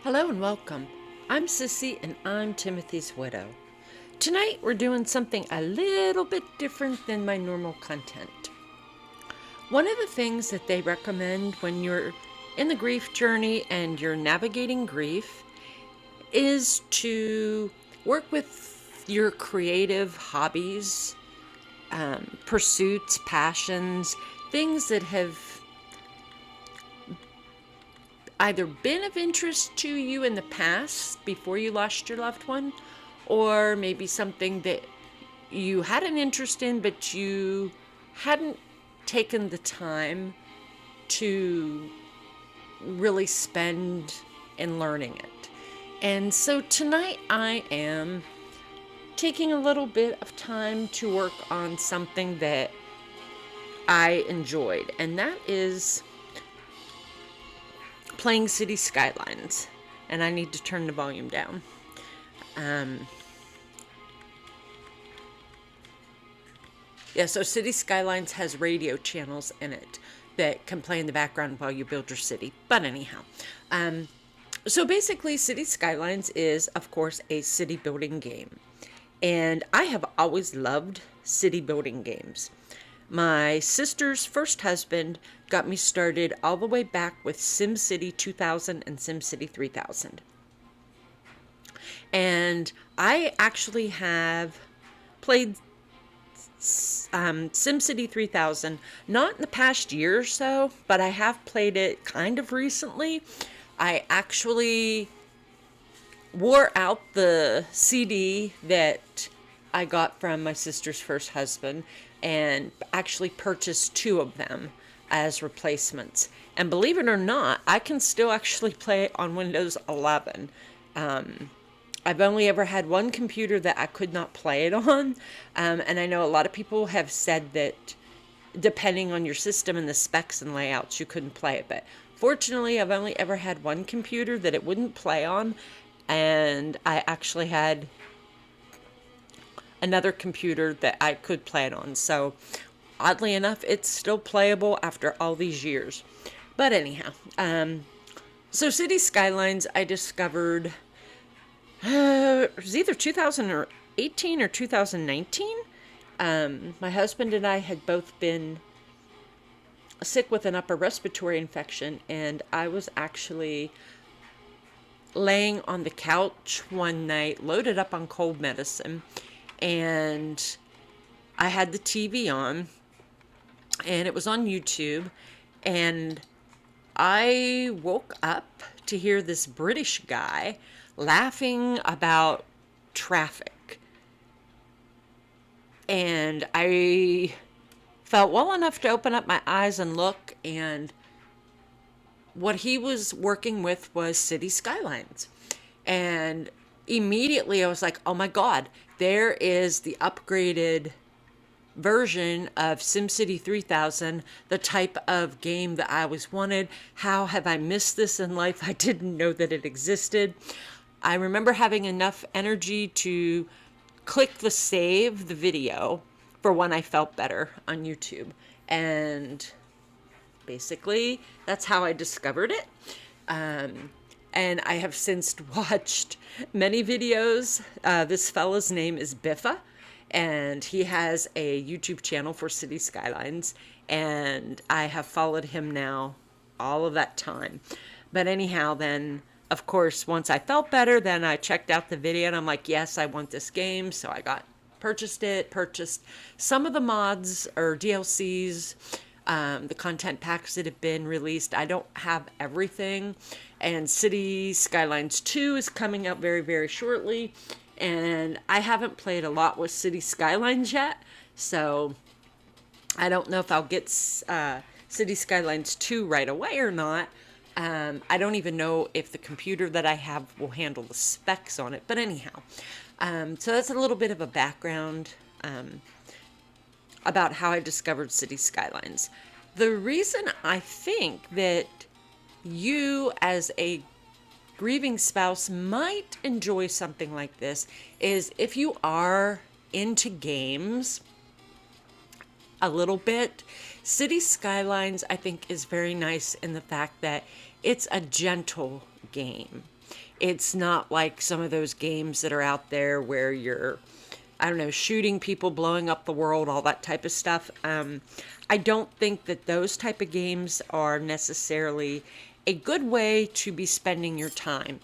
Hello and welcome. I'm Sissy and I'm Timothy's widow. Tonight we're doing something a little bit different than my normal content. One of the things that they recommend when you're in the grief journey and you're navigating grief is to work with your creative hobbies, pursuits, passions, things that have either been of interest to you in the past before you lost your loved one, or maybe something that you had an interest in but you hadn't taken the time to really spend in learning it. And so tonight I am taking a little bit of time to work on something that I enjoyed, and that is playing City Skylines. And I need to turn the volume down. So City Skylines has radio channels in it that can play in the background while you build your city. But anyhow, so basically City Skylines is, of course, a city building game. And I have always loved city building games. My sister's first husband got me started all the way back with SimCity 2000 and SimCity 3000. And I actually have played SimCity 3000, not in the past year or so, but I have played it kind of recently. I actually wore out the CD that I got from my sister's first husband and actually purchased two of them as replacements. And believe it or not, I can still actually play it on Windows 11. I've only ever had one computer that I could not play it on. And I know a lot of people have said that depending on your system and the specs and layouts, you couldn't play it. But fortunately, I've only ever had one computer that it wouldn't play on. And I actually had another computer that I could play it on. So oddly enough, it's still playable after all these years. But anyhow, so City Skylines I discovered, it was either 2018 or 2019. My husband and I had both been sick with an upper respiratory infection, and I was actually laying on the couch one night, loaded up on cold medicine, and I had the TV on, and it was on YouTube, and I woke up to hear this British guy laughing about traffic. And I felt well enough to open up my eyes and look, and what he was working with was City Skylines. And immediately I was like, oh my God, there is the upgraded version of SimCity 3000, the type of game that I always wanted. How have I missed this in life? I didn't know that it existed. I remember having enough energy to click the video for when I felt better on YouTube. And basically, that's how I discovered it. And I have since watched many videos. This fella's name is Biffa, and he has a YouTube channel for City Skylines, and I have followed him now all of that time. But anyhow, then, of course, once I felt better, then I checked out the video, and I'm like, yes, I want this game. So I purchased some of the mods or DLCs, the content packs that have been released. I don't have everything, and City Skylines 2 is coming out very, very shortly, and I haven't played a lot with City Skylines yet, so I don't know if I'll get City Skylines 2 right away or not. I don't even know if the computer that I have will handle the specs on it, but anyhow, so that's a little bit of a background about how I discovered City Skylines. The reason I think that you as a grieving spouse might enjoy something like this is if you are into games a little bit. City Skylines, I think, is very nice in the fact that it's a gentle game. It's not like some of those games that are out there where you're, I don't know, shooting people, blowing up the world, all that type of stuff. I don't think that those type of games are necessarily a good way to be spending your time,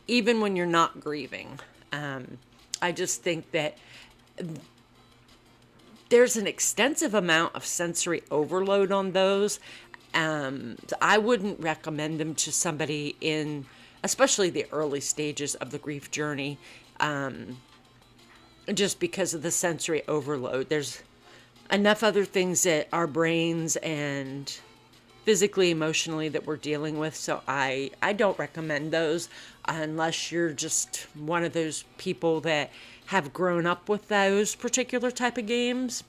even when you're not grieving. I just think that there's an extensive amount of sensory overload on those. I wouldn't recommend them to somebody in, especially the early stages of the grief journey, just because of the sensory overload. There's enough other things that our brains and physically, emotionally that we're dealing with. So I don't recommend those unless you're just one of those people that have grown up with those particular type of games.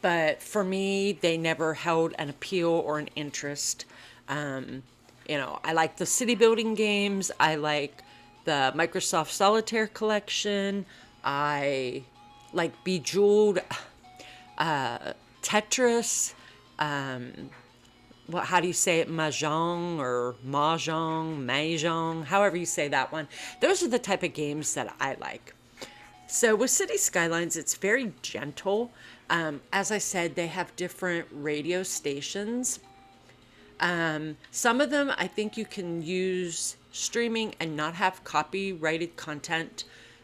But for me, they never held an appeal or an interest. I like the city building games. I like the Microsoft Solitaire collection. I like Bejeweled, Tetris. How do you say it? Mahjong or Mahjong, however you say that one. Those are the type of games that I like. So with City Skylines, it's very gentle. As I said, they have different radio stations. Some of them, I think you can use streaming and not have copyrighted content.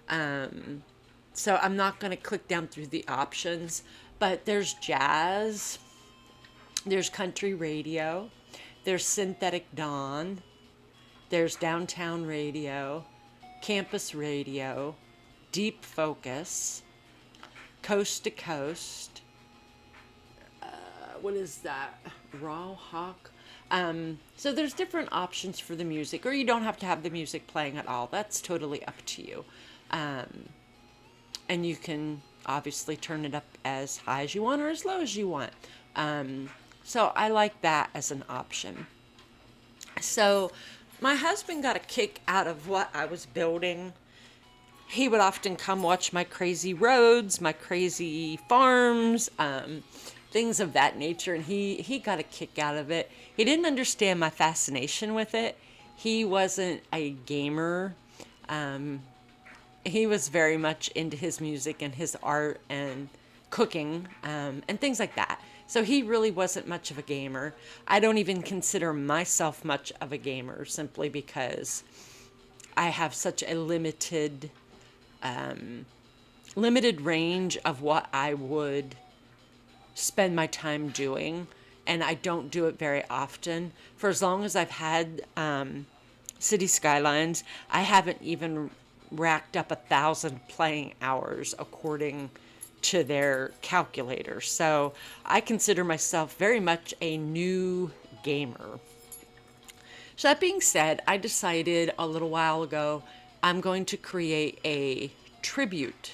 So I'm not going to click down through the options, but there's jazz, there's country radio, there's synthetic dawn, there's downtown radio, campus radio, deep focus, coast to coast. What is that? Raw hawk. So there's different options for the music, or you don't have to have the music playing at all. That's totally up to you. And you can obviously turn it up as high as you want or as low as you want. So I like that as an option. So my husband got a kick out of what I was building. He would often come watch my crazy roads, my crazy farms, things of that nature, and he got a kick out of it. He didn't understand my fascination with it. He wasn't a gamer. He was very much into his music and his art and cooking, and things like that. So he really wasn't much of a gamer. I don't even consider myself much of a gamer, simply because I have such a limited range of what I would spend my time doing, and I don't do it very often. For as long as I've had City Skylines, I haven't even racked up 1,000 playing hours according to their calculator. So I consider myself very much a new gamer. So that being said, I decided a little while ago I'm going to create a tribute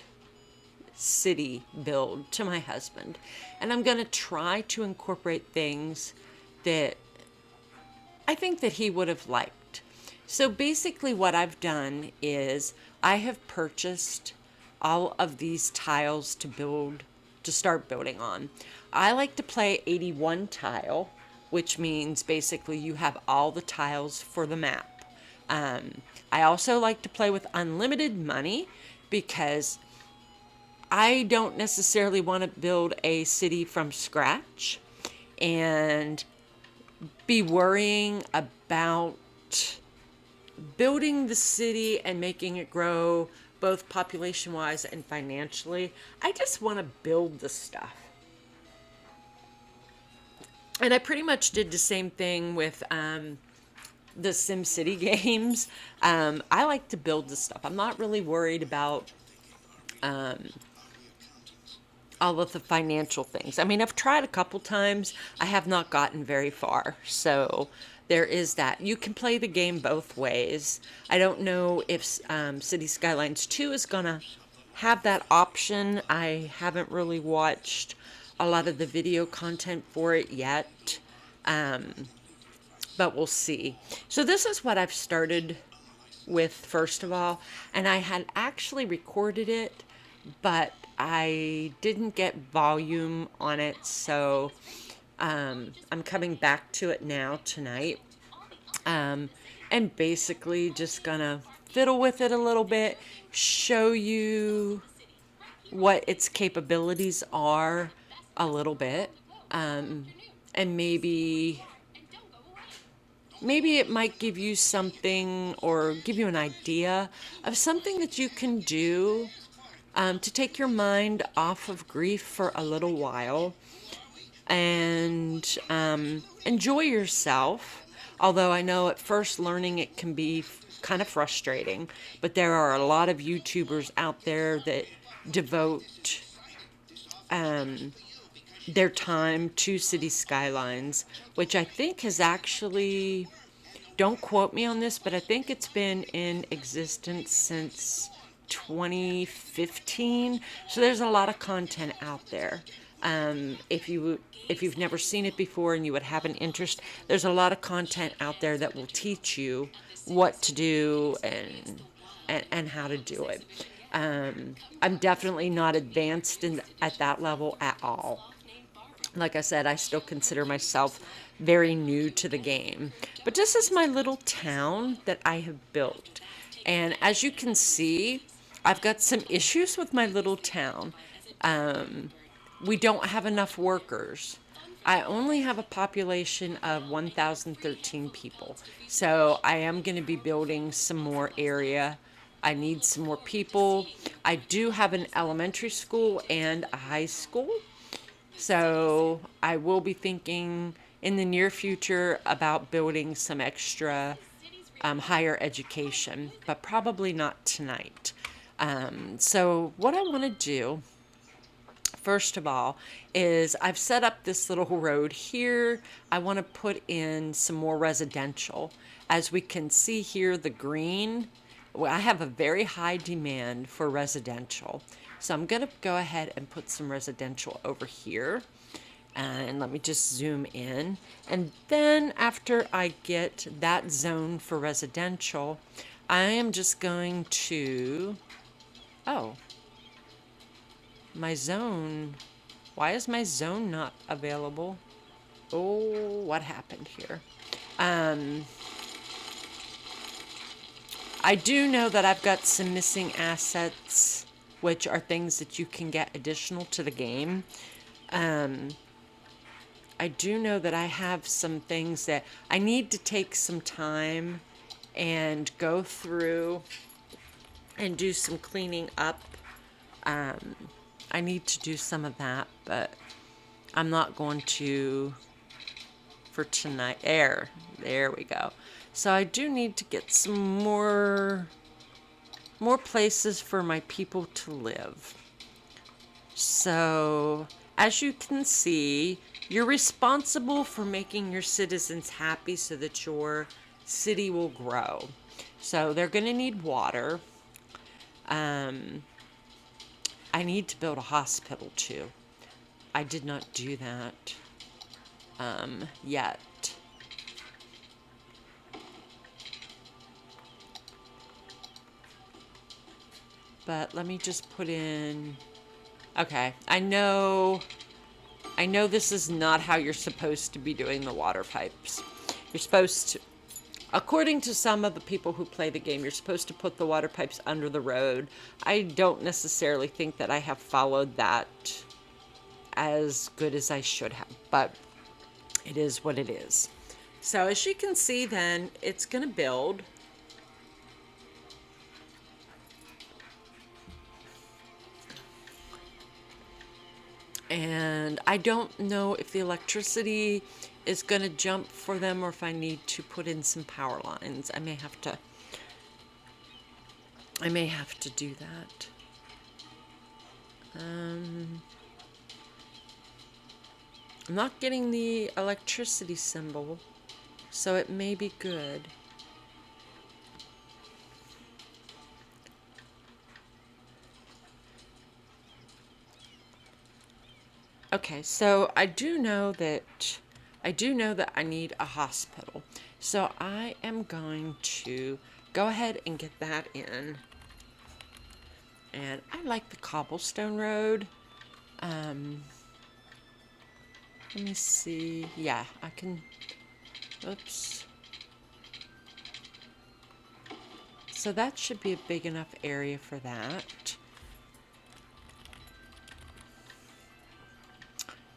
city build to my husband. And I'm going to try to incorporate things that I think that he would have liked. So basically what I've done is I have purchased all of these tiles to start building on. I like to play 81 tile, which means basically you have all the tiles for the map. I also like to play with unlimited money because I don't necessarily want to build a city from scratch and be worrying about building the city and making it grow both population-wise and financially. I just want to build the stuff. And I pretty much did the same thing with the SimCity games. I like to build the stuff. I'm not really worried about all of the financial things. I mean, I've tried a couple times. I have not gotten very far. So there is that. You can play the game both ways. I don't know if City Skylines 2 is going to have that option. I haven't really watched a lot of the video content for it yet. But we'll see. So this is what I've started with first of all. And I had actually recorded it, but I didn't get volume on it. So I'm coming back to it now tonight. And and basically just gonna fiddle with it a little bit, show you what its capabilities are a little bit, and maybe it might give you something or give you an idea of something that you can do to take your mind off of grief for a little while and enjoy yourself. Although I know at first learning it can be kind of frustrating, but there are a lot of YouTubers out there that devote their time to City Skylines, which I think has actually, don't quote me on this, but I think it's been in existence since 2015. So there's a lot of content out there. If you've never seen it before and you would have an interest, there's a lot of content out there that will teach you what to do and how to do it. I'm definitely not advanced at that level at all. Like I said, I still consider myself very new to the game. But this is my little town that I have built. And as you can see, I've got some issues with my little town. We don't have enough workers. I only have a population of 1,013 people. So I am going to be building some more area. I need some more people. I do have an elementary school and a high school. So I will be thinking in the near future about building some extra higher education, but probably not tonight. So what I want to do, first of all, is I've set up this little road here. I want to put in some more residential. As we can see here, the green, well, I have a very high demand for residential. So I'm going to go ahead and put some residential over here. And let me just zoom in. And then after I get that zone for residential, I am just going to, oh, my zone, why is my zone not available? Oh, what happened here? I do know that I've got some missing assets, which are things that you can get additional to the game. I do know that I have some things that I need to take some time and go through and do some cleaning up. I need to do some of that, but I'm not going to for tonight. There we go. So I do need to get some more places for my people to live. So as you can see, you're responsible for making your citizens happy so that your city will grow. So they're going to need water. I need to build a hospital too. I did not do that yet. But let me just put in, okay, I know this is not how you're supposed to be doing the water pipes. You're supposed to, according to some of the people who play the game, you're supposed to put the water pipes under the road. I don't necessarily think that I have followed that as good as I should have, but it is what it is. So as you can see then, it's going to build. And I don't know if the electricity is going to jump for them or if I need to put in some power lines. I may have to do that. I'm not getting the electricity symbol, so it may be good. Okay, so I do know that I need a hospital. So I am going to go ahead and get that in. And I like the cobblestone road. Let me see. Yeah, I can. Oops. So that should be a big enough area for that.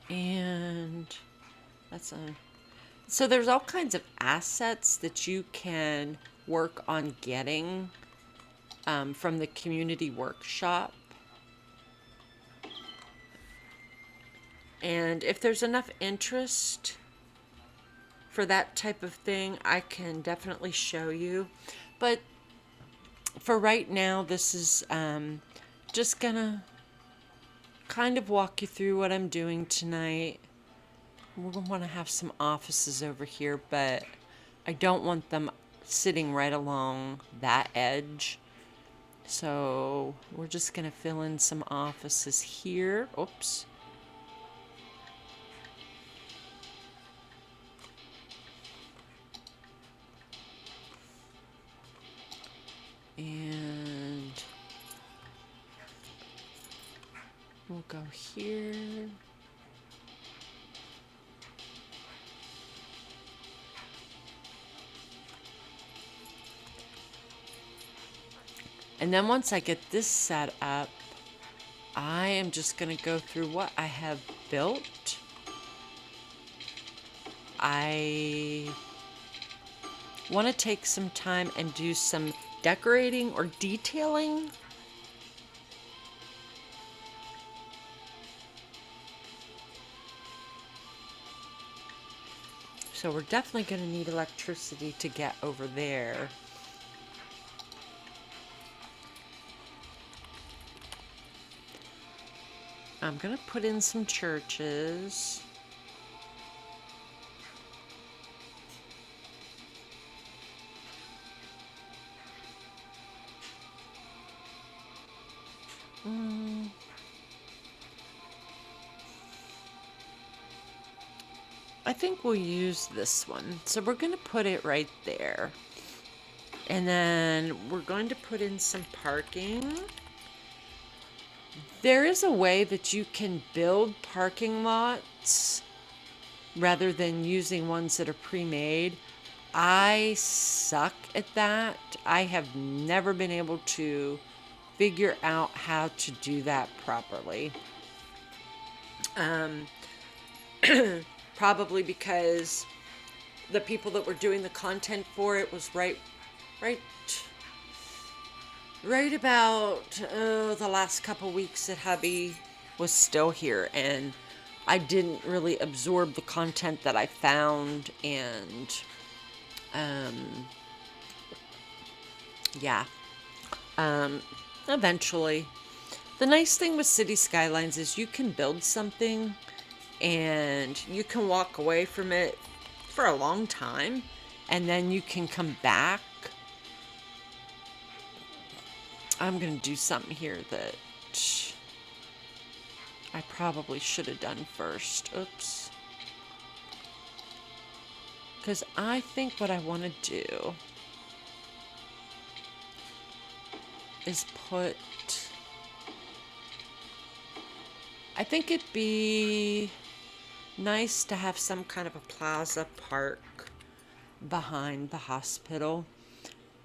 And that's a... So there's all kinds of assets that you can work on getting from the community workshop. And if there's enough interest for that type of thing, I can definitely show you. But for right now, this is just gonna kind of walk you through what I'm doing tonight. We're gonna want to have some offices over here, but I don't want them sitting right along that edge. So we're just gonna fill in some offices here. Oops. And we'll go here. And then once I get this set up, I am just going to go through what I have built. I want to take some time and do some decorating or detailing. So we're definitely going to need electricity to get over there. I'm going to put in some churches. I think we'll use this one. So we're going to put it right there. And then we're going to put in some parking. There is a way that you can build parking lots rather than using ones that are pre-made. I suck at that. I have never been able to figure out how to do that properly. Probably because the people that were doing the content for it was right about the last couple weeks that hubby was still here, and I didn't really absorb the content that I found, and yeah, eventually. The nice thing with City Skylines is you can build something and you can walk away from it for a long time, and then you can come back. I'm going to do something here that I probably should have done first. Oops. Because I think what I want to do is put... I think it'd be nice to have some kind of a plaza park behind the hospital.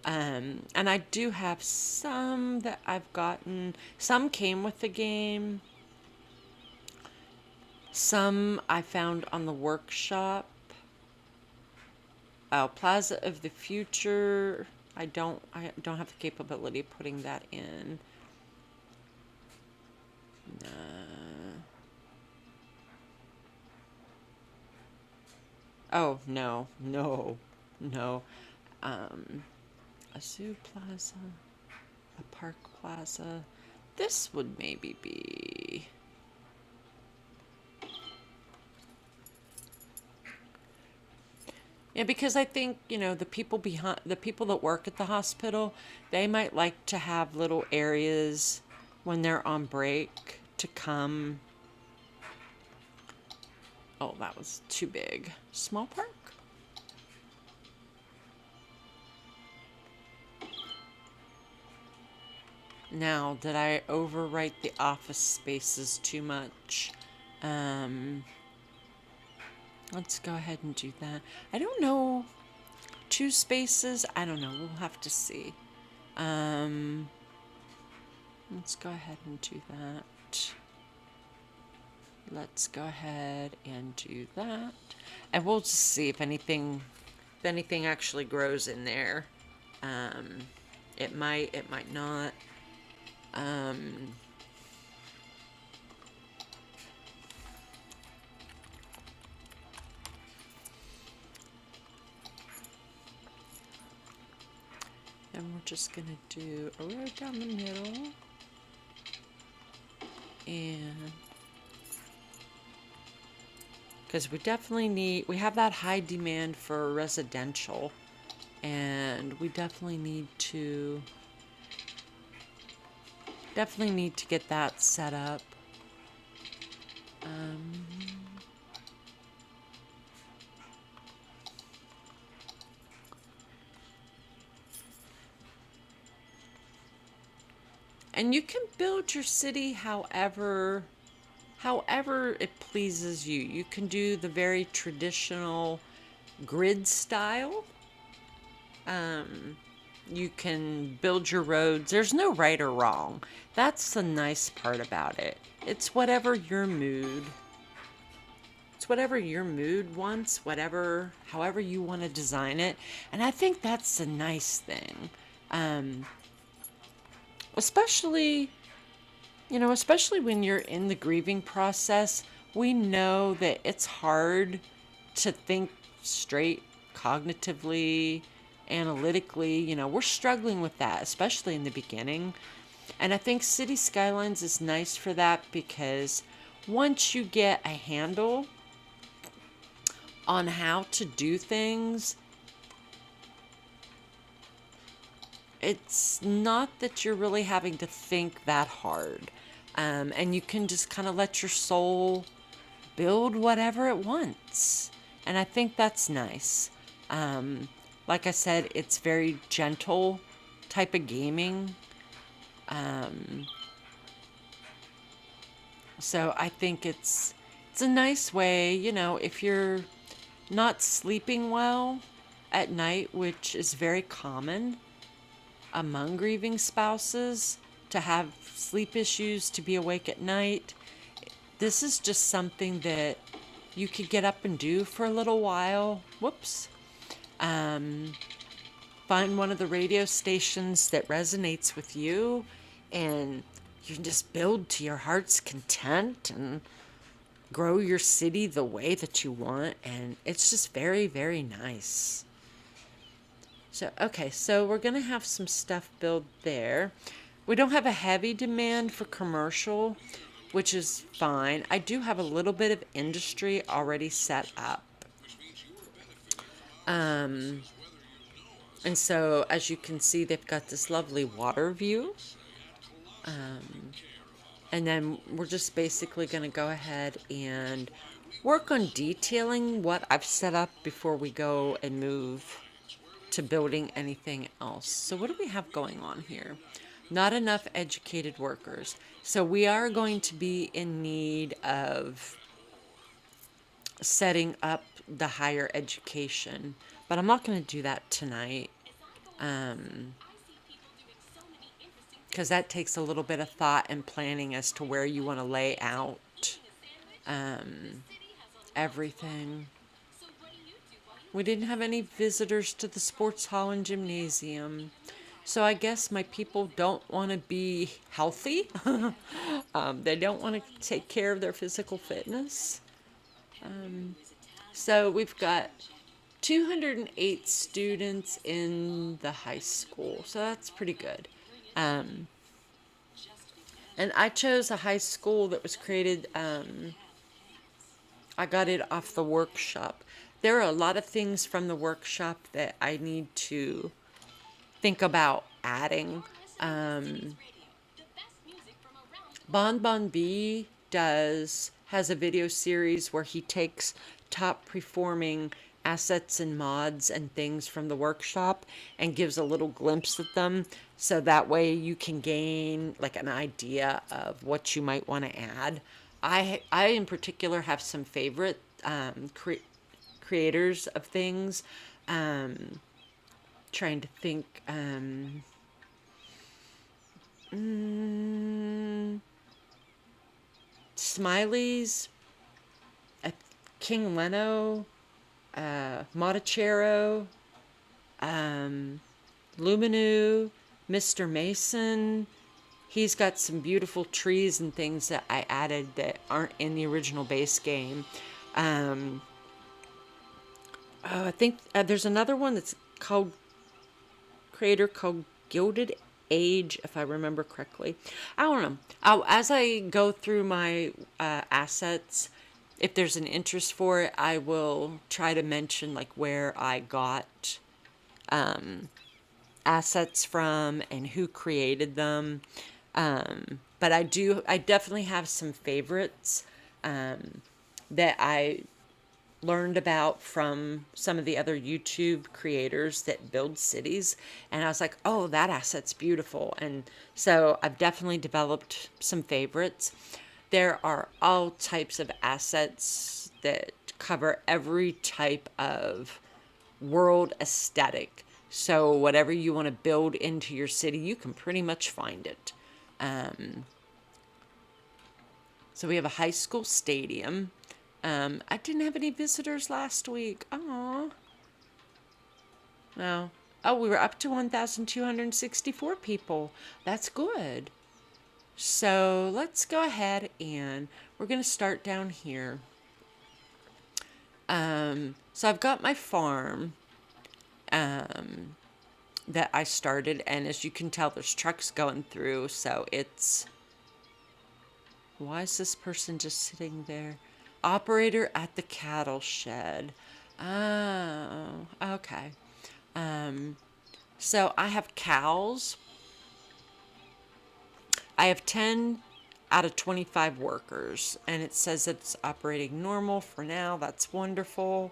And I do have some that I've gotten. Some came with the game. Some I found on the workshop. Oh, Plaza of the Future. I don't have the capability of putting that in. Oh, no. A zoo plaza, a park plaza. This would maybe be... Yeah, because I think, the people that work at the hospital, they might like to have little areas when they're on break to come. Oh, that was too big. Small park? Now, did I overwrite the office spaces too much? Let's go ahead and do that. I don't know. 2 spaces? I don't know. We'll have to see. Um, let's go ahead and do that. Let's go ahead and do that. And we'll just see if anything actually grows in there. Um, it might not. Um, and we're just gonna do a row down the middle. And because we have that high demand for residential, and we definitely need to get that set up. Um, and you can build your city however it pleases you. You can do the very traditional grid style. You can build your roads. There's no right or wrong. That's the nice part about it. It's whatever your mood. It's whatever your mood wants, however you want to design it. And I think that's the nice thing. Um, especially, especially when you're in the grieving process, we know that it's hard to think straight cognitively, analytically. We're struggling with that, especially in the beginning. And I think City Skylines is nice for that because once you get a handle on how to do things, it's not that you're really having to think that hard. And you can just kind of let your soul build whatever it wants. And I think that's nice. Like I said, it's very gentle type of gaming. So I think it's a nice way, if you're not sleeping well at night, which is very common among grieving spouses to have sleep issues, to be awake at night. This is just something that you could get up and do for a little while. Whoops. Um, Find one of the radio stations that resonates with you, and you can just build to your heart's content and grow your city the way that you want. And it's just very, very nice. So we're going to have some stuff built there. We don't have a heavy demand for commercial, which is fine. I do have a little bit of industry already set up. Um, and so, as you can see, they've got this lovely water view. And then we're just basically going to go ahead and work on detailing what I've set up before we go and move to building anything else. So what do we have going on here? Not enough educated workers. So we are going to be in need of setting up the higher education, but I'm not going to do that tonight. Because that takes a little bit of thought and planning as to where you want to lay out everything. We didn't have any visitors to the sports hall and gymnasium. So I guess my people don't want to be healthy. They don't want to take care of their physical fitness. So we've got 208 students in the high school. So that's pretty good. And I chose a high school that was created, I got it off the workshop. There are a lot of things from the workshop that I need to think about adding. Bon Bon B has a video series where he takes top performing assets and mods and things from the workshop and gives a little glimpse at them, so that way you can gain like an idea of what you might want to add. I in particular have some favorite creators of things. Trying to think. mm, Smiley's, uh, King Leno, Monticello, Luminu, Mr. Mason. He's got some beautiful trees and things that I added that aren't in the original base game. Um, I think there's another one that's called creator called Gilded Age, if I remember correctly. I don't know. As I go through my assets, if there's an interest for it, I will try to mention like where I got assets from and who created them. But I definitely have some favorites that I learned about from some of the other YouTube creators that build cities. And I was like, oh, that asset's beautiful. And so I've definitely developed some favorites. There are all types of assets that cover every type of world aesthetic. So whatever you want to build into your city, you can pretty much find it. So we have a high school stadium. I didn't have any visitors last week. Aw. No. Oh, we were up to 1,264 people. That's good. So let's go ahead and we're going to start down here. So I've got my farm that I started, and as you can tell, there's trucks going through, so it's... Why is this person just sitting there? Operator at the cattle shed. Oh, okay. So I have cows. I have 10 out of 25 workers, and it says it's operating normal for now. That's wonderful.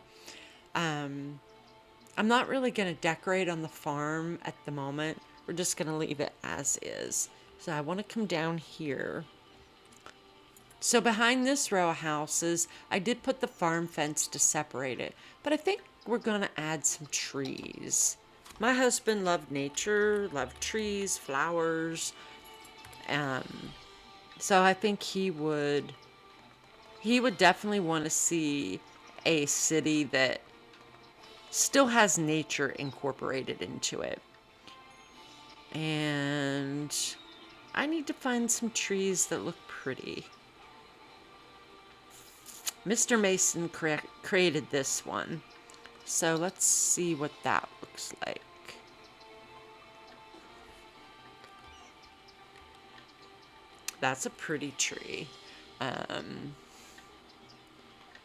I'm not really going to decorate on the farm at the moment. We're just going to leave it as is. So I want to come down here. So behind this row of houses, I did put the farm fence to separate it. But I think we're going to add some trees. My husband loved nature, loved trees, flowers. So I think he would definitely want to see a city that still has nature incorporated into it. And I need to find some trees that look pretty. Mr. Mason created this one. So let's see what that looks like. That's a pretty tree.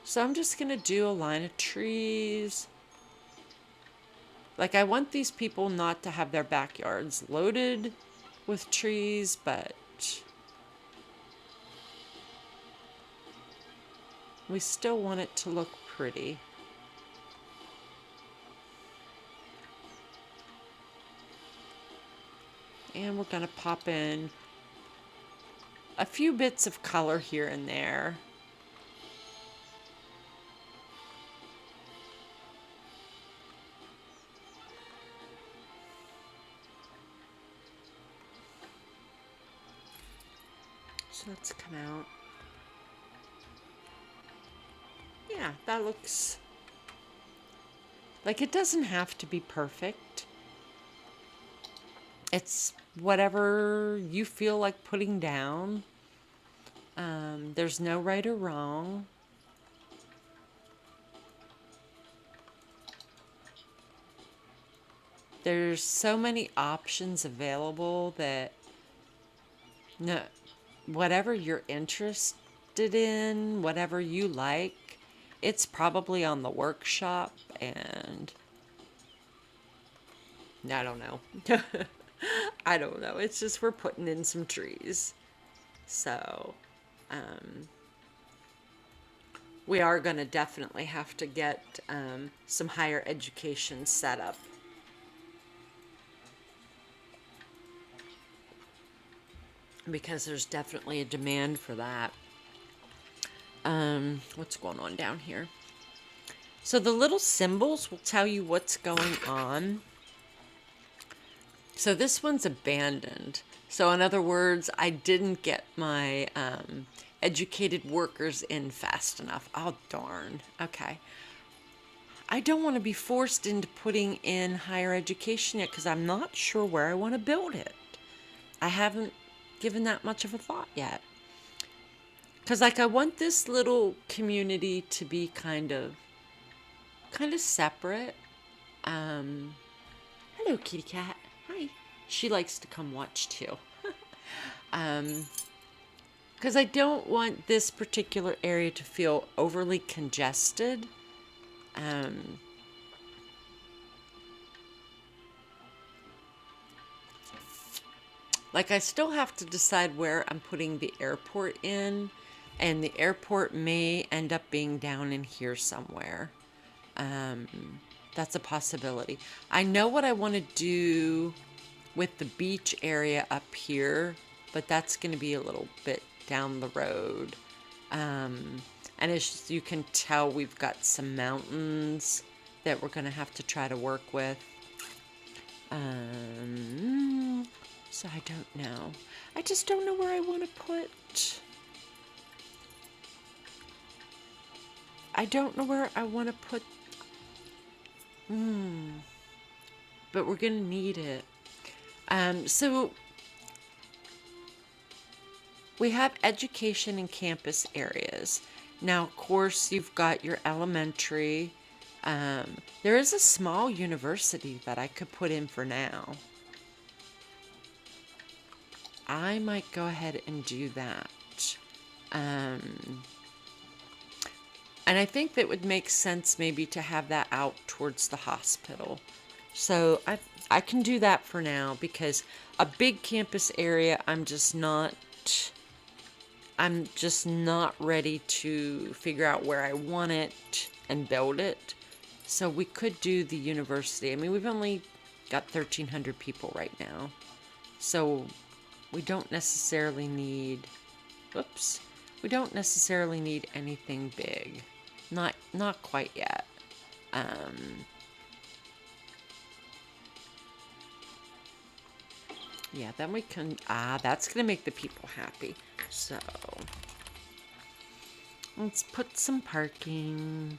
So I'm just going to do a line of trees. Like, I want these people not to have their backyards loaded with trees, but we still want it to look pretty. And we're going to pop in a few bits of color here and there. So let's come out. Yeah, that looks like it doesn't have to be perfect. It's whatever you feel like putting down. There's no right or wrong. There's so many options available that no, whatever you're interested in, whatever you like, it's probably on the workshop, and I don't know. I don't know. It's just we're putting in some trees. So, we are going to definitely have to get some higher education set up. Because there's definitely a demand for that. What's going on down here? So the little symbols will tell you what's going on. So this one's abandoned. So in other words, I didn't get my educated workers in fast enough. Oh, darn. Okay. I don't want to be forced into putting in higher education yet because I'm not sure where I want to build it. I haven't given that much of a thought yet. Because like I want this little community to be kind of separate. Um, Hello, kitty cat. Hi. She likes to come watch too. Because I don't want this particular area to feel overly congested. Um, like I still have to decide where I'm putting the airport in, and the airport may end up being down in here somewhere. Um, that's a possibility. I know what I want to do with the beach area up here, but that's going to be a little bit down the road. And as you can tell, we've got some mountains that we're going to have to try to work with. So I don't know. I just don't know where I want to put. I don't know where I want to put. But we're going to need it. So we have education and campus areas. Now, of course, you've got your elementary. There is a small university that I could put in for now. I might go ahead and do that. And I think that would make sense maybe to have that out towards the hospital. So I can do that for now because a big campus area, I'm just not ready to figure out where I want it and build it. So we could do the university. I mean, we've only got 1,300 people right now. So we don't necessarily need, we don't necessarily need anything big. Not quite yet. Yeah, then we can, that's going to make the people happy. So, let's put some parking.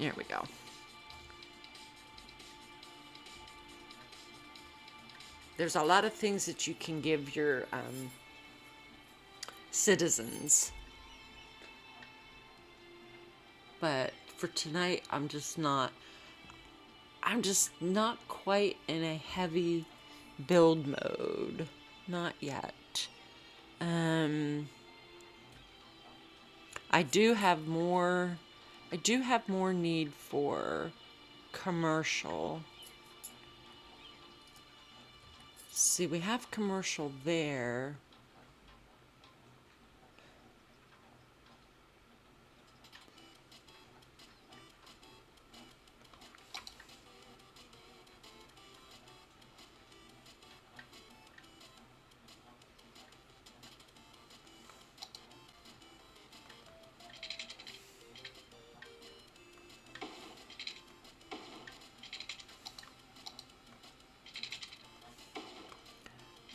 There we go. There's a lot of things that you can give your citizens. But for tonight, I'm just not quite in a heavy build mode. Not yet. I do have more need for commercial. See, we have commercial there.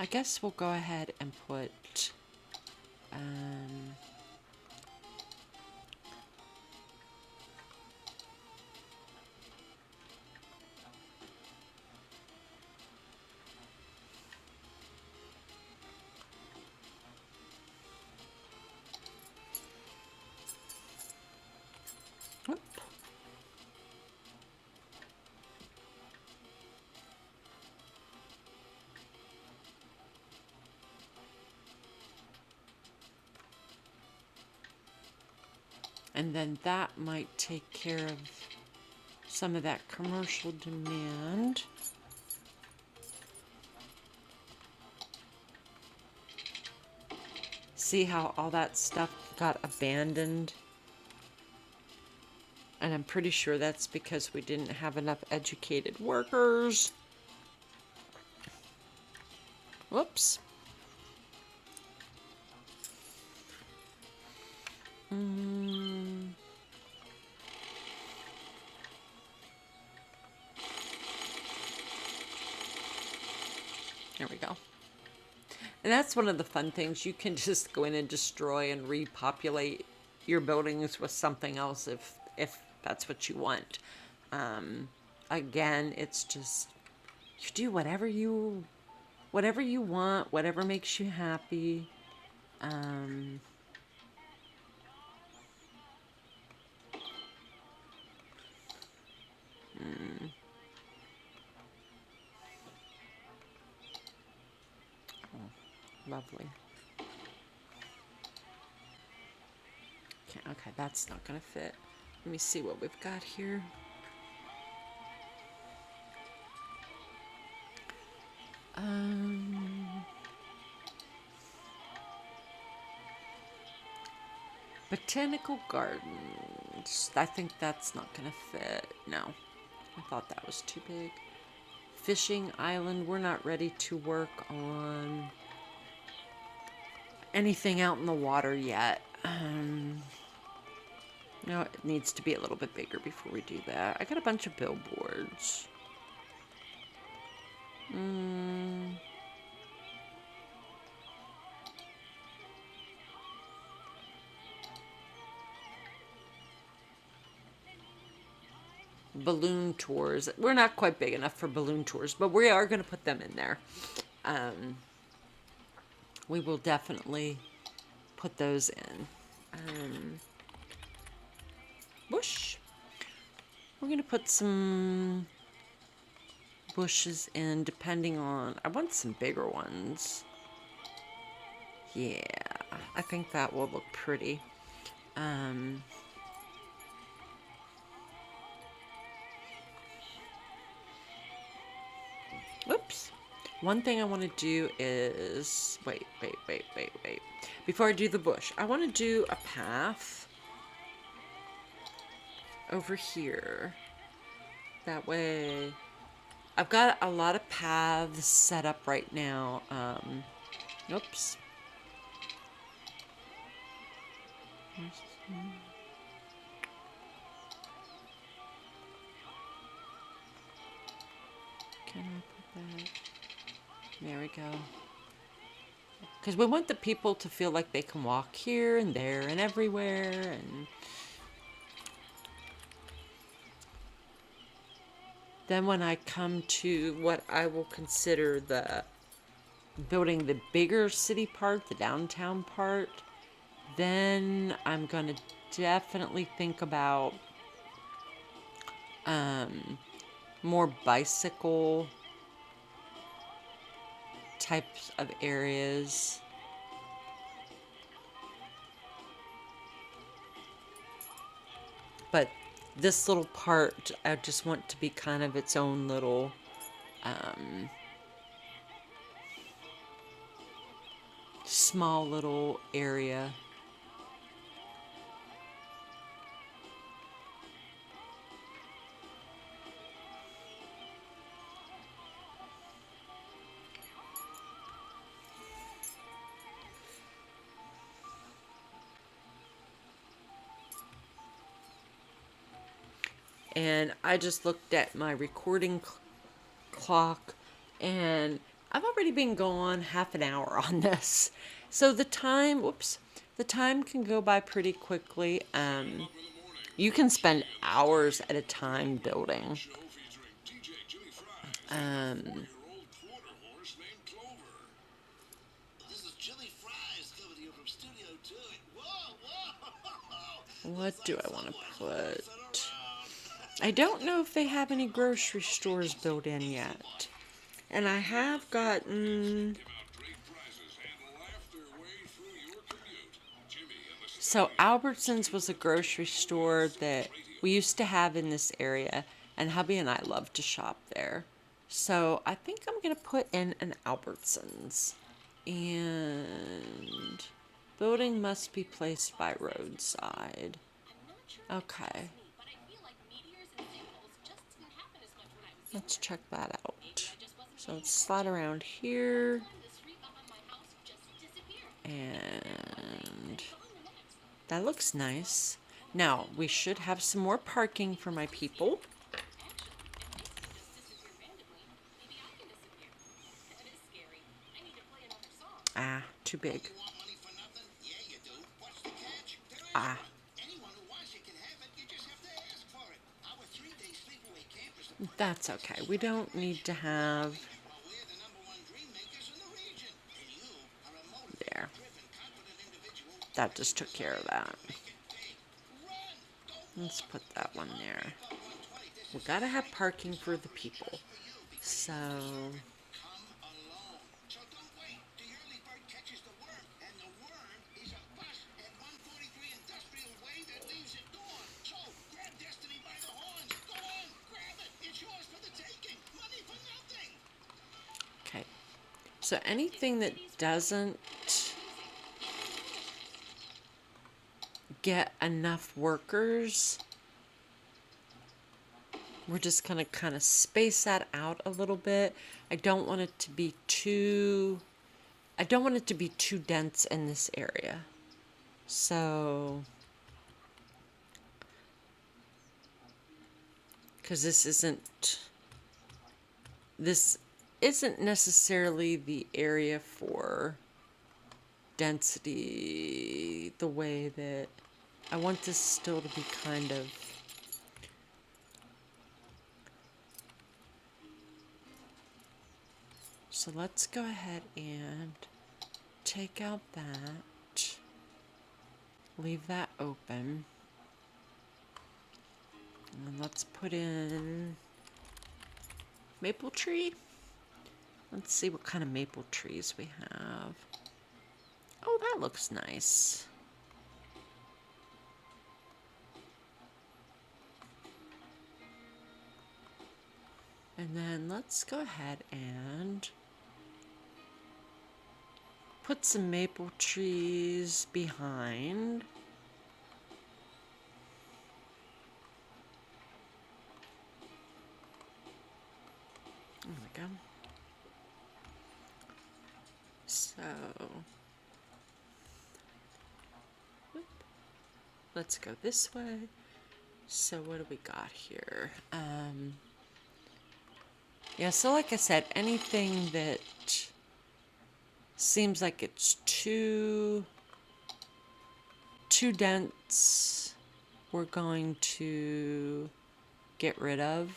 I guess we'll go ahead and put whoop. And then that might take care of some of that commercial demand. See how all that stuff got abandoned? And I'm pretty sure that's because we didn't have enough educated workers. Whoops. There we go. And that's one of the fun things. You can just go in and destroy and repopulate your buildings with something else if that's what you want. Again, it's just you do whatever you want, whatever makes you happy. Lovely. Okay, that's not gonna fit. Let me see what we've got here. Botanical gardens. I think that's not gonna fit. No, I thought that was too big. Fishing island. We're not ready to work on anything out in the water yet. No, it needs to be a little bit bigger before we do that. I got a bunch of billboards. Balloon tours. We're not quite big enough for balloon tours, but we are going to put them in there. We will definitely put those in. Bush. We're going to put some bushes in depending on... I want some bigger ones. Yeah, I think that will look pretty. Whoops. One thing I want to do is... Wait. Before I do the bush, I want to do a path over here. That way... I've got a lot of paths set up right now. Oops. Can I put that? There we go. Because we want the people to feel like they can walk here and there and everywhere. And then when I come to what I will consider the building the bigger city part, the downtown part, then I'm going to definitely think about more bicycle types of areas. But this little part, I just want to be kind of its own little small little area. And I just looked at my recording clock, and I've already been gone half an hour on this. So the time, the time can go by pretty quickly. You can spend hours at a time building. What do I want to put? I don't know if they have any grocery stores built in yet. And I have gotten... So Albertsons was a grocery store that we used to have in this area, and hubby and I love to shop there. So I think I'm going to put in an Albertsons. And building must be placed by roadside. Okay. Let's check that out. So let's slide around here. And that looks nice. Now, we should have some more parking for my people. too big. Ah. That's okay. We don't need to have... There. That just took care of that. Let's put that one there. We gotta have parking for the people. So... Okay. So anything that doesn't get enough workers, we're just gonna kind of space that out a little bit. I don't want it to be too dense in this area. So, because this isn't necessarily the area for density the way that I want this still to be kind of... So let's go ahead and take out that, leave that open, and let's put in maple tree. Let's see what kind of maple trees we have. Oh, that looks nice. And then let's go ahead and put some maple trees behind. Oh my God. So, whoop. Let's go this way. So what do we got here? Yeah, so like I said, anything that seems like it's too dense, we're going to get rid of.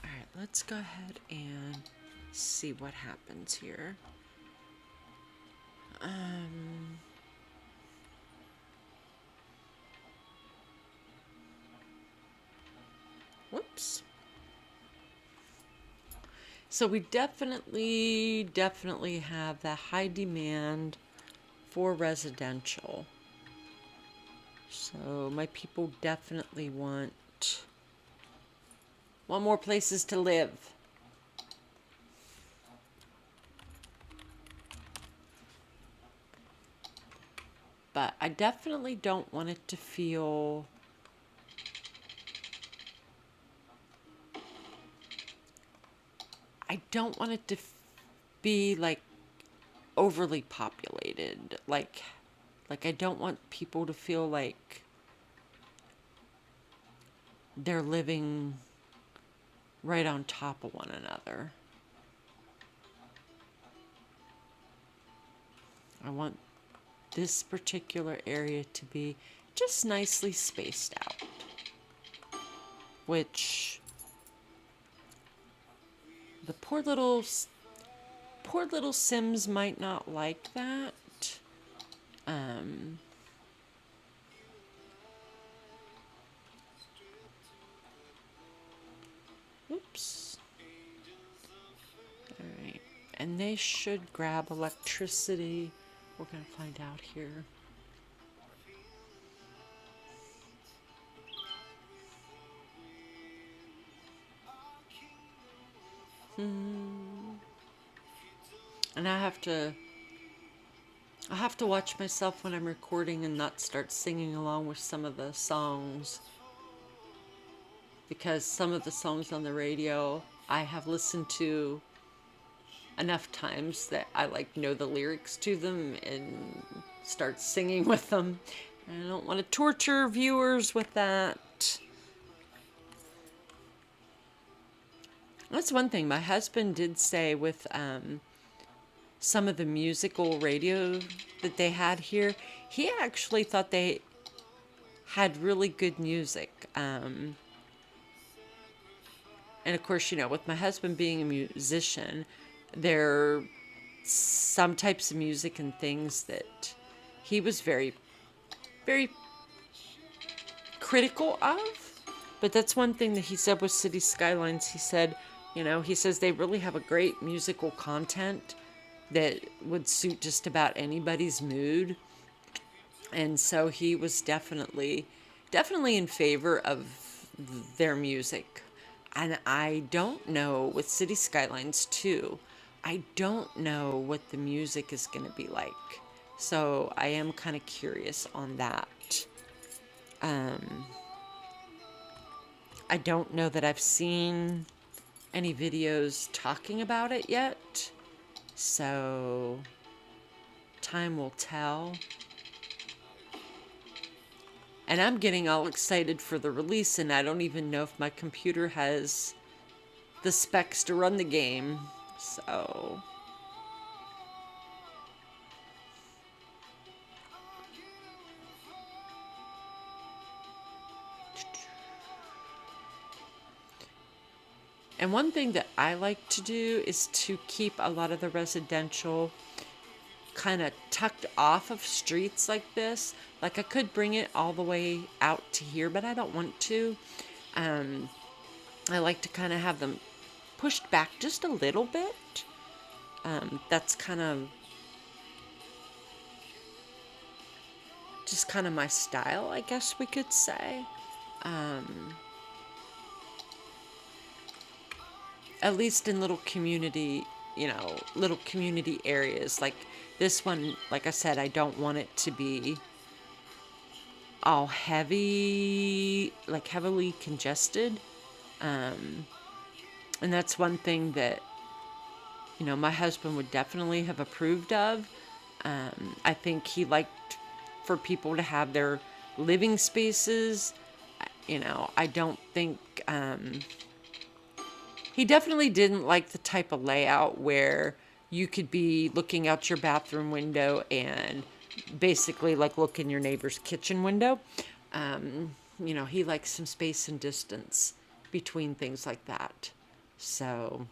All right, let's go ahead and see what happens here. Whoops. So we definitely have that high demand for residential. So my people definitely want more places to live. But I definitely don't want it to feel be like overly populated. Like I don't want people to feel like they're living right on top of one another. I want this particular area to be just nicely spaced out, which the poor little Sims might not like that. Oops. All right, and they should grab electricity. We're gonna find out here. And I have to watch myself when I'm recording and not start singing along with some of the songs, because some of the songs on the radio I have listened to enough times that I like know the lyrics to them and start singing with them. I don't want to torture viewers with that. That's one thing my husband did say with some of the musical radio that they had here. He actually thought they had really good music. And of course, you know, with my husband being a musician, there are some types of music and things that he was very, very critical of. But that's one thing that he said with City Skylines. He said, you know, he says they really have a great musical content that would suit just about anybody's mood. And so he was definitely in favor of their music. And I don't know with City Skylines too. I don't know what the music is going to be like. So I am kind of curious on that. I don't know that I've seen any videos talking about it yet. So time will tell. And I'm getting all excited for the release, and I don't even know if my computer has the specs to run the game. So and one thing that I like to do is to keep a lot of the residential kind of tucked off of streets like this. Like I could bring it all the way out to here, but I don't want to. Um, I like to kind of have them pushed back just a little bit. That's kind of just kind of my style, I guess we could say. At least in little community, you know, little community areas. Like this one, like I said, I don't want it to be all heavy, like heavily congested. And that's one thing that, you know, my husband would definitely have approved of. I think he liked for people to have their living spaces. You know, I don't think he definitely didn't like the type of layout where you could be looking out your bathroom window and basically like look in your neighbor's kitchen window. You know, he likes some space and distance between things like that. So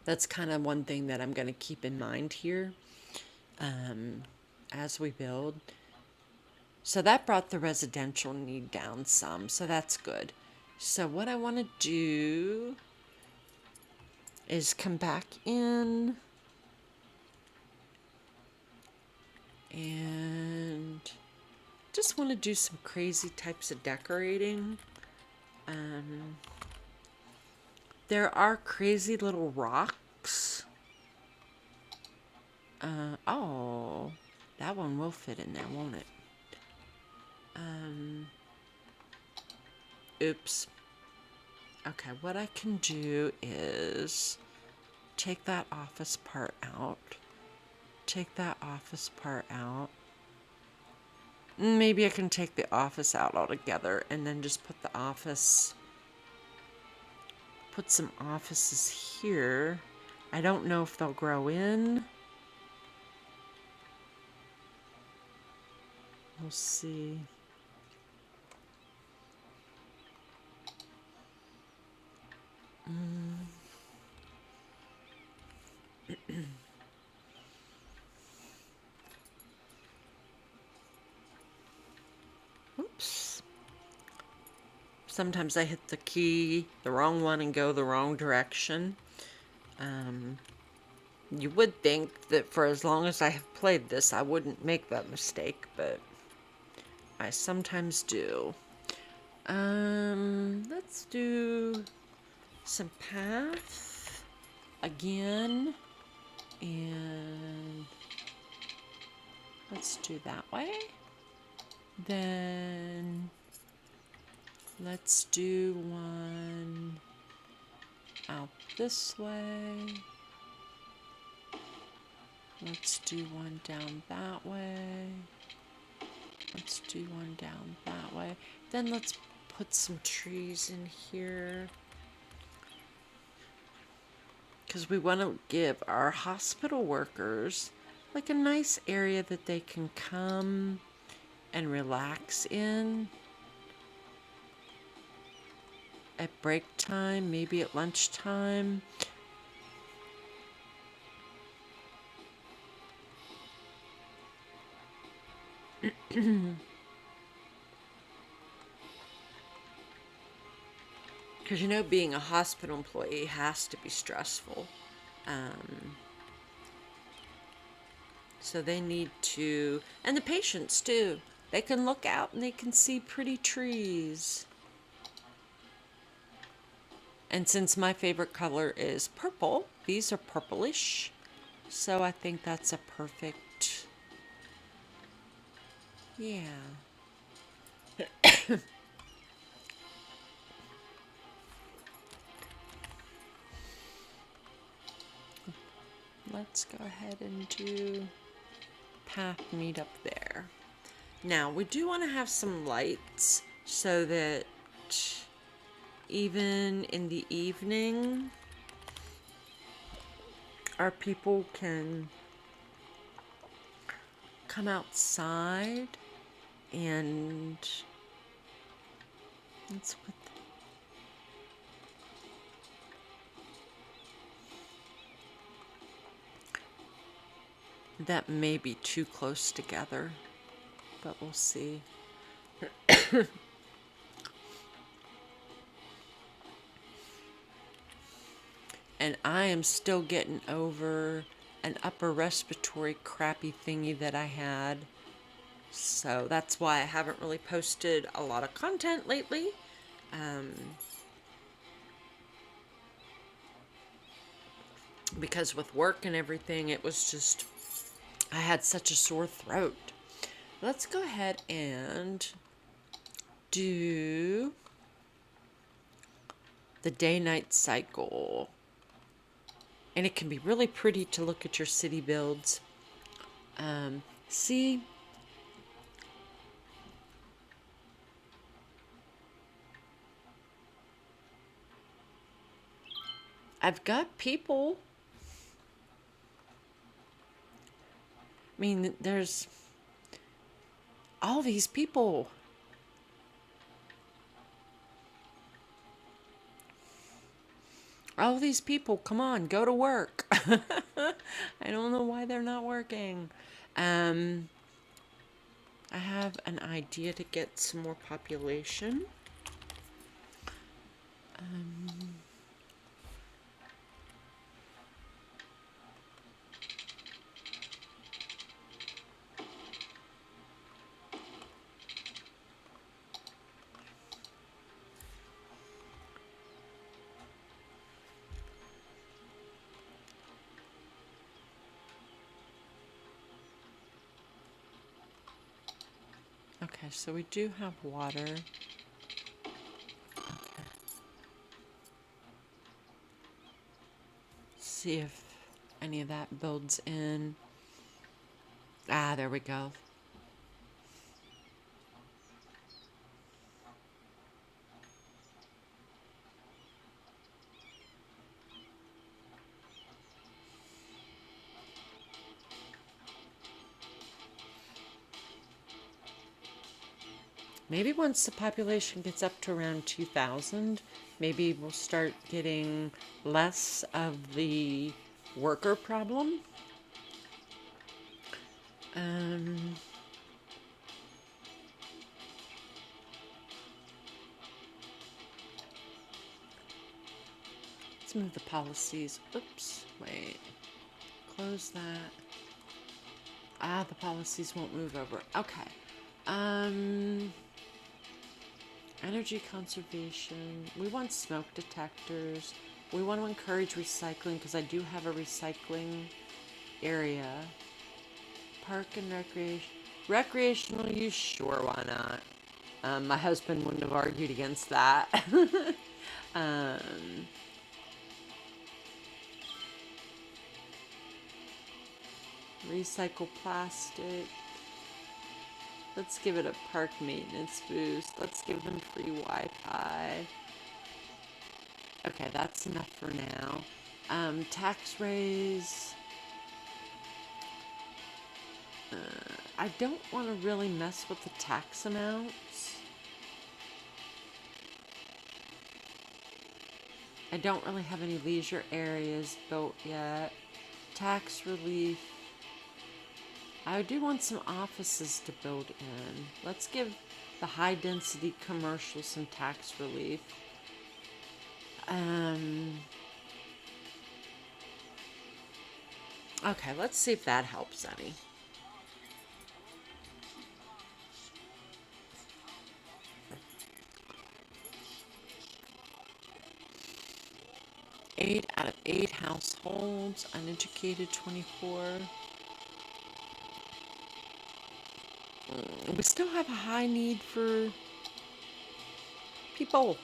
that's kind of one thing that I'm going to keep in mind here as we build. So that brought the residential need down some, so that's good. So what I want to do is come back in and just want to do some crazy types of decorating. There are crazy little rocks. Oh, that one will fit in there, won't it? Oops. Okay, what I can do is take that office part out. Take that office part out. Maybe I can take the office out altogether and then just put the office, put some offices here. I don't know if they'll grow in. We'll see. Oops. Sometimes I hit the key, the wrong one, and go the wrong direction. You would think that for as long as I have played this, I wouldn't make that mistake, but I sometimes do. Let's do some path again, and let's do that way. Then let's do one out this way. Let's do one down that way. Let's do one down that way. Then let's put some trees in here. Because we want to give our hospital workers like a nice area that they can come and relax in at break time, maybe at lunchtime. Because you know, being a hospital employee has to be stressful. So they need to, and the patients too. They can look out and they can see pretty trees. And since my favorite color is purple, these are purplish. So I think that's a perfect, yeah. Let's go ahead and do path meet up there. Now we do want to have some lights so that even in the evening our people can come outside and let's put that may be too close together, but we'll see. And I am still getting over an upper respiratory crappy thingy that I had. So that's why I haven't really posted a lot of content lately. Because with work and everything, it was just, I had such a sore throat. Let's go ahead and do the day-night cycle. And it can be really pretty to look at your city builds. See, I've got people. I mean, there's all these people. All these people, come on, go to work. I don't know why they're not working. I have an idea to get some more population. Okay, so we do have water. Okay. See if any of that builds in. Ah, there we go. Maybe once the population gets up to around 2,000, maybe we'll start getting less of the worker problem. Let's move the policies. Oops, wait. Close that. Ah, the policies won't move over. Okay. Energy conservation. We want smoke detectors. We want to encourage recycling because I do have a recycling area. Park and recreation. Recreational use, sure, why not? My husband wouldn't have argued against that. Recycle plastic. Let's give it a park maintenance boost. Let's give them free Wi-Fi. Okay, that's enough for now. Tax raise. I don't want to really mess with the tax amounts. I don't really have any leisure areas built yet. Tax relief. I do want some offices to build in. Let's give the high density commercial some tax relief. Okay, let's see if that helps any. Eight out of 8 households, uneducated 24. We still have a high need for people.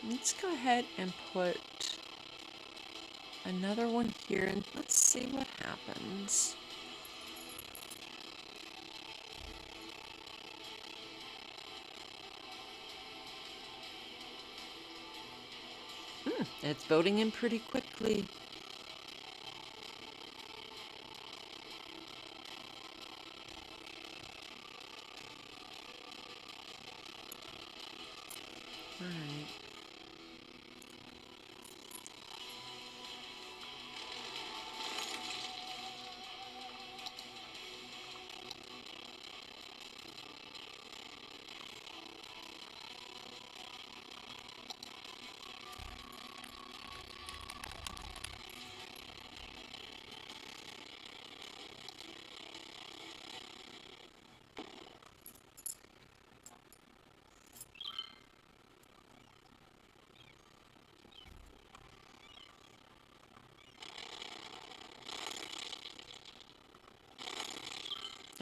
Let's go ahead and put another one here and let's see what happens. It's voting in pretty quickly. All right.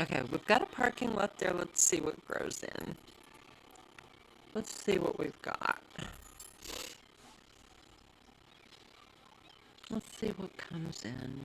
Okay, we've got a parking lot there. Let's see what grows in. Let's see what we've got. Let's see what comes in.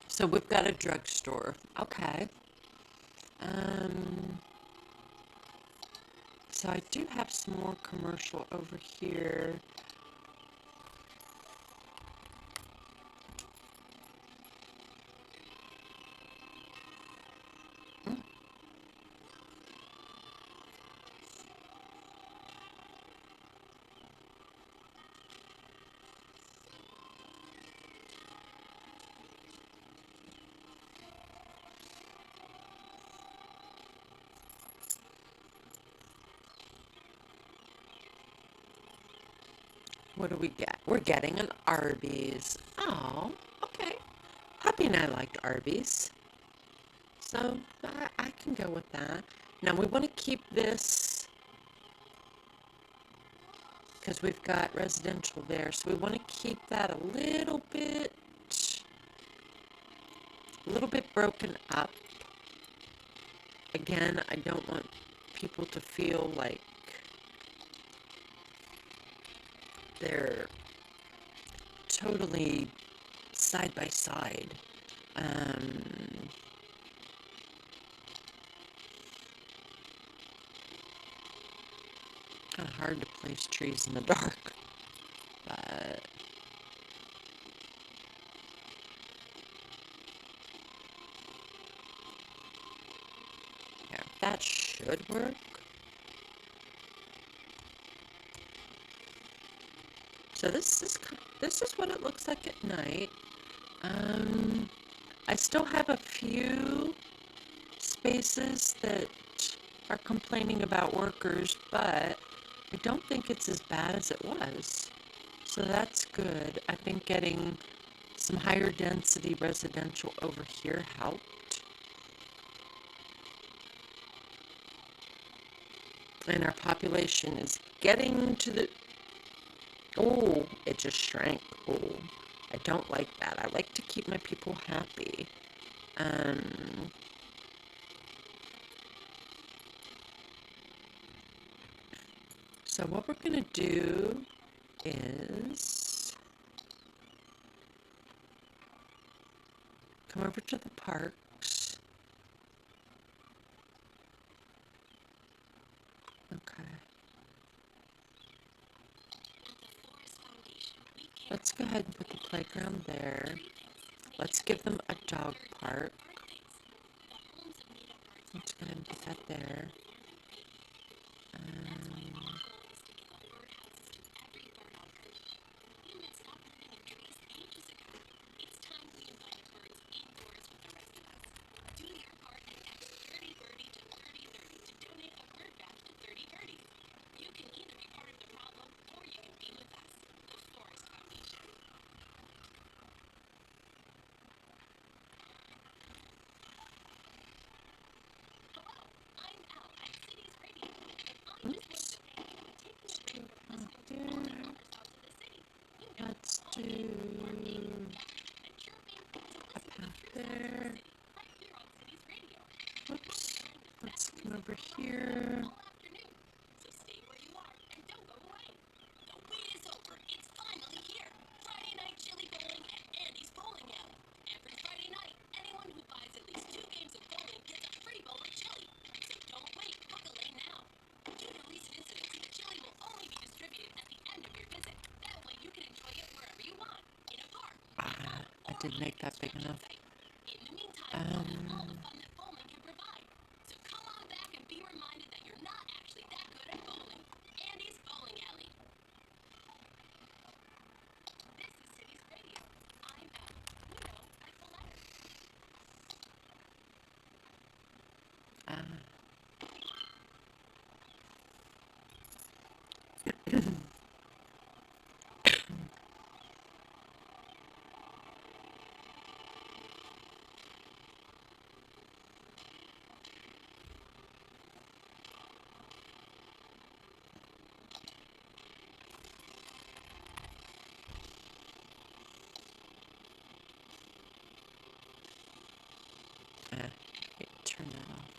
So we've got a drugstore. Okay. Um, so I do have some more commercial over here. What do we get? We're getting an Arby's. Oh, okay. Puppy and I liked Arby's. So I can go with that. Now we want to keep this because we've got residential there. So we want to keep that a little bit broken up. Again, I don't want people to feel like they're totally side by side. Kind of hard to place trees in the dark, but yeah, that should work. So this is what it looks like at night. I still have a few spaces that are complaining about workers, but I don't think it's as bad as it was. So that's good. I think getting some higher density residential over here helped. And our population is getting to the... Oh, it just shrank. Oh, I don't like that. I like to keep my people happy. Um, so what we're going to do is come over to the parks. Okay. Let's go ahead and put the playground there. Let's give them a dog park. Let's go ahead and put that there. Oops. Let's do a path there. Whoops. Let's come over here. I didn't make that big enough. Um, turn that off.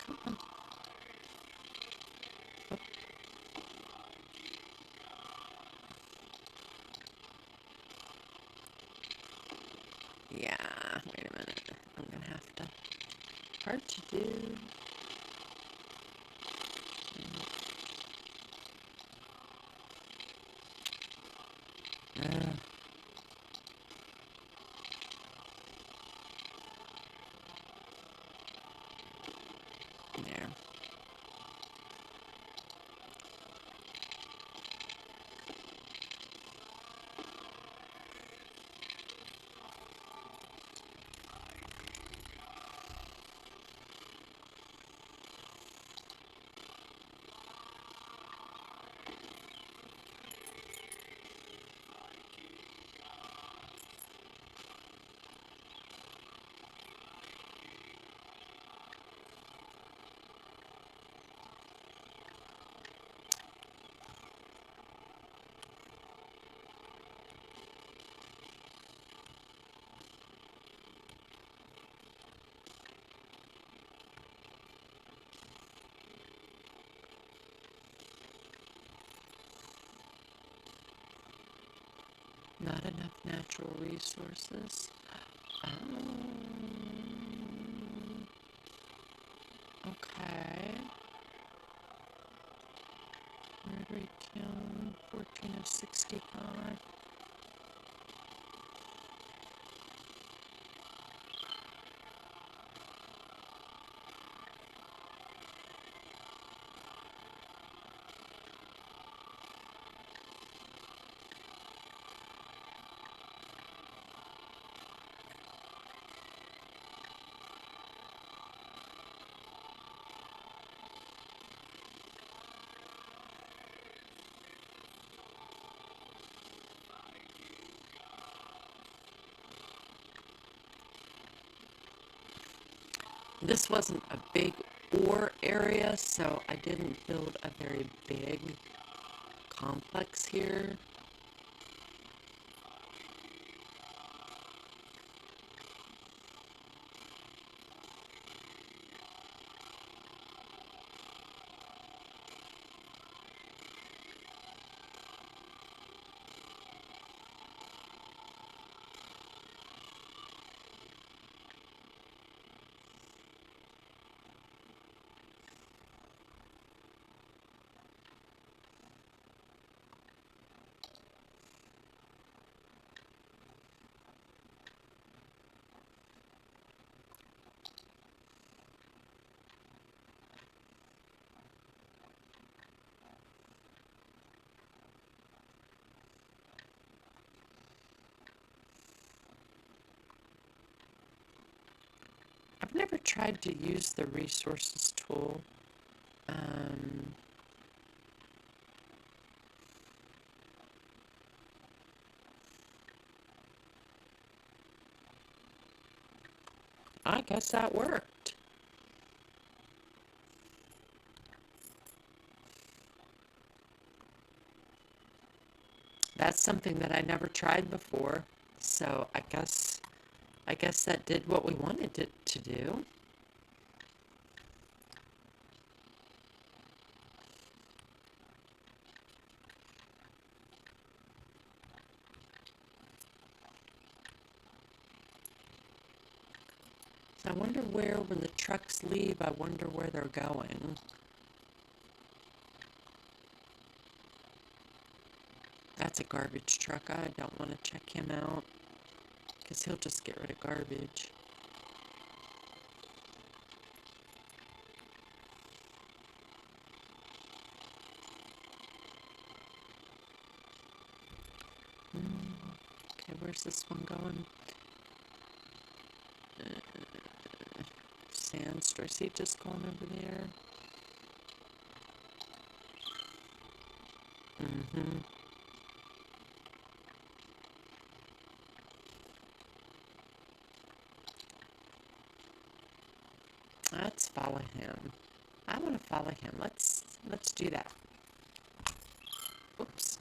Come on. Yeah, wait a minute. I'm gonna have to... Hard to do. There. Not enough natural resources. Okay. Where do we kill? 14 of 65. This wasn't a big ore area, so I didn't build a very big complex here. I've never tried to use the resources tool. Um, I guess that worked. That's something that I never tried before. So I guess that did what we wanted it to do. So I wonder where, when the trucks leave, I wonder where they're going. That's a garbage truck. I don't want to check him out because he'll just get rid of garbage. Okay, where's this one going? Sand store. See it just going over there? Mm-hmm. Let's follow him. I want to follow him. Let's do that. Oops.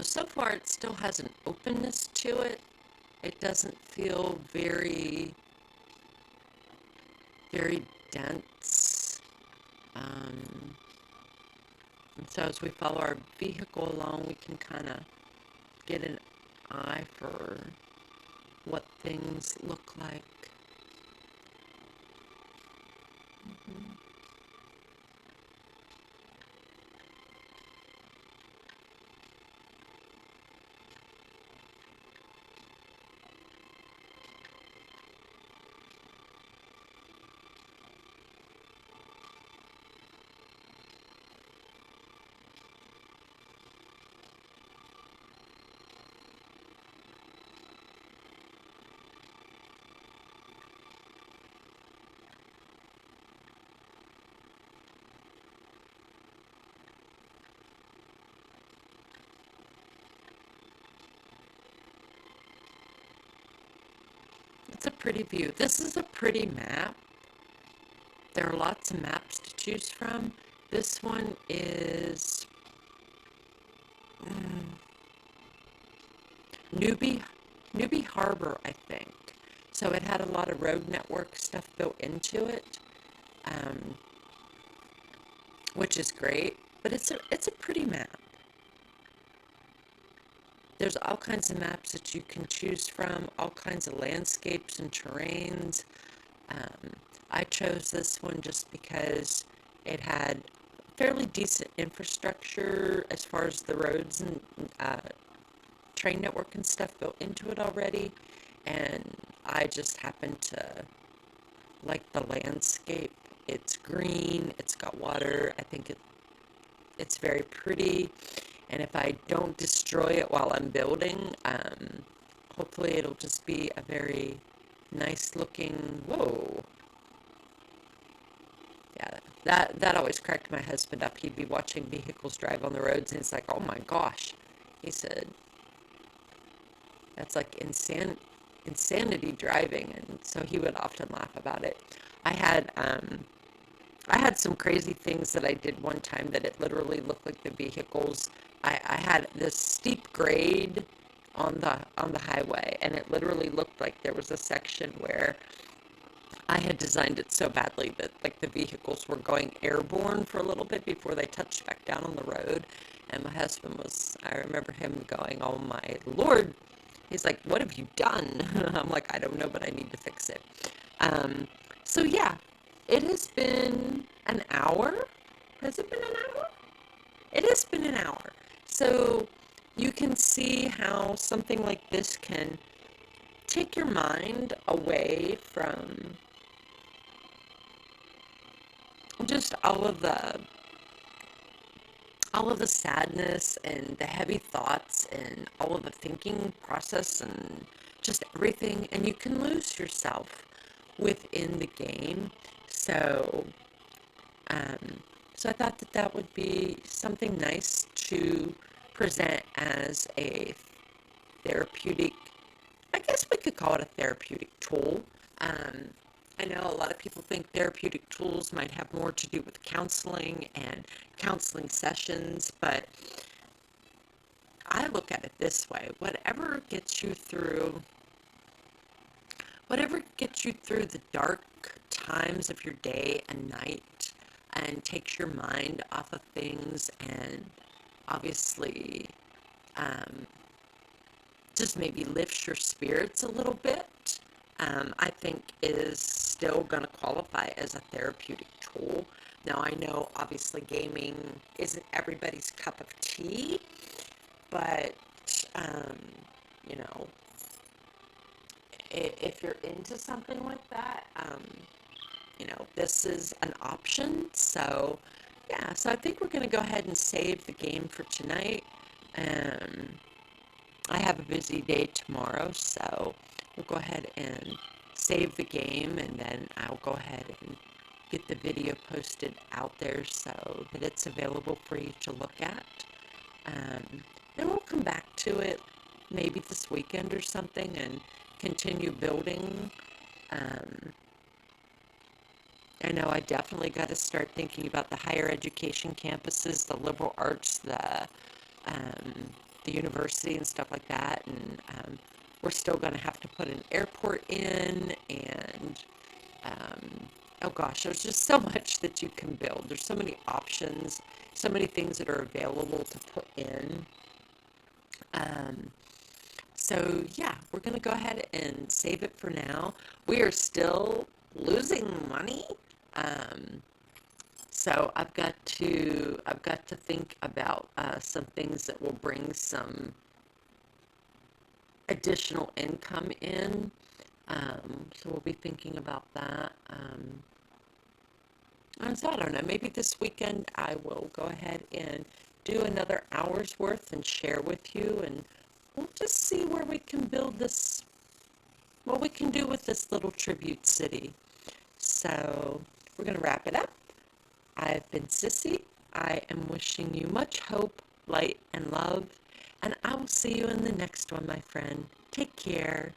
So far it still has an openness to it. It doesn't feel very dense. Um, and so as we follow our vehicle along, we can kind of get an eye for what things look like. It's a pretty view. This is a pretty map. There are lots of maps to choose from. This one is Newbie Newbie Harbor, I think. So it had a lot of road network stuff built into it, um, which is great. But it's a pretty map. There's all kinds of maps that you can choose from, all kinds of landscapes and terrains. Um, I chose this one just because it had fairly decent infrastructure as far as the roads and train network and stuff built into it already. And I just happen to like the landscape. It's green, it's got water. I think it's very pretty. And if I don't destroy it while I'm building, hopefully it'll just be a very nice looking, whoa. That always cracked my husband up. He'd be watching vehicles drive on the roads, and it's like, oh my gosh. He said, that's like insanity driving, and so he would often laugh about it. I had I had some crazy things that I did one time that it literally looked like the vehicles. I had this steep grade on the highway, and it literally looked like there was a section where I had designed it so badly that like the vehicles were going airborne for a little bit before they touched back down on the road. And my husband was, I remember him going, "Oh my Lord." He's like, "What have you done?" I'm like, "I don't know, but I need to fix it." Um, so yeah, it has been an hour. Has it been an hour? It has been an hour. So you can see how something like this can take your mind away from just all of the sadness and the heavy thoughts and all of the thinking process and just everything, and you can lose yourself within the game. So um, so I thought that that would be something nice to present as a therapeutic, I guess we could call it a therapeutic tool. Um, I know a lot of people think therapeutic tools might have more to do with counseling and counseling sessions, but I look at it this way. Whatever gets you through the dark times of your day and night and takes your mind off of things and obviously um, just maybe lifts your spirits a little bit, I think is still going to qualify as a therapeutic tool. Now, I know obviously gaming isn't everybody's cup of tea, but, um, you know, if you're into something like that, this is an option. So, yeah, so I think we're going to go ahead and save the game for tonight. Um, I have a busy day tomorrow, so we'll go ahead and save the game, and then I'll go ahead and get the video posted out there so that it's available for you to look at. Then we'll come back to it maybe this weekend or something and continue building. Um, I know I definitely got to start thinking about the higher education campuses, the liberal arts, um, the university and stuff like that. And we're still going to have to put an airport in. And oh gosh, there's just so much that you can build. There's so many options, so many things that are available to put in. Um, So yeah, we're gonna go ahead and save it for now. We are still losing money, um, so I've got to think about some things that will bring some additional income in. So we'll be thinking about that. And so I don't know. Maybe this weekend I will go ahead and do another hour's worth and share with you, and we'll just see where we can build this, what we can do with this little tribute city. So we're going to wrap it up. I've been Sissy. I am wishing you much hope, light, and love, and I will see you in the next one, my friend. Take care.